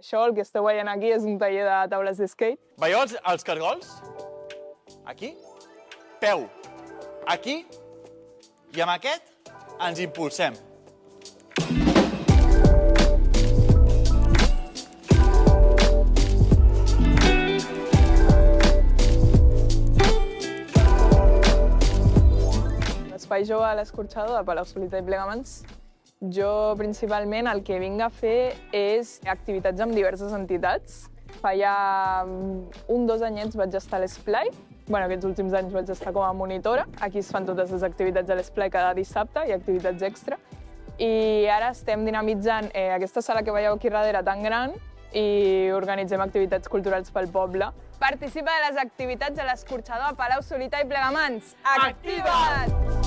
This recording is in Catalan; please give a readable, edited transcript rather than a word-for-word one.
Això, el que esteu veient aquí, és un taller de taules d'skate. Veieu els cargols? Aquí, peu, aquí, i amb aquest ens impulsem. L'espai jove a l'Escorxador de Palau-solità i Plegamans. Jo, principalment, el que vinc a fer és activitats amb diverses entitats. Fa ja 2 anyets vaig estar a l'Esplai. Aquests últims anys vaig estar com a monitora. Aquí es fan totes les activitats de l'Esplai cada dissabte i activitats extra. I ara estem dinamitzant aquesta sala que veieu aquí darrere tan gran i organitzem activitats culturals pel poble. Participa de les activitats de l'Escorxador a Palau-solità i Plegamans. Activa't!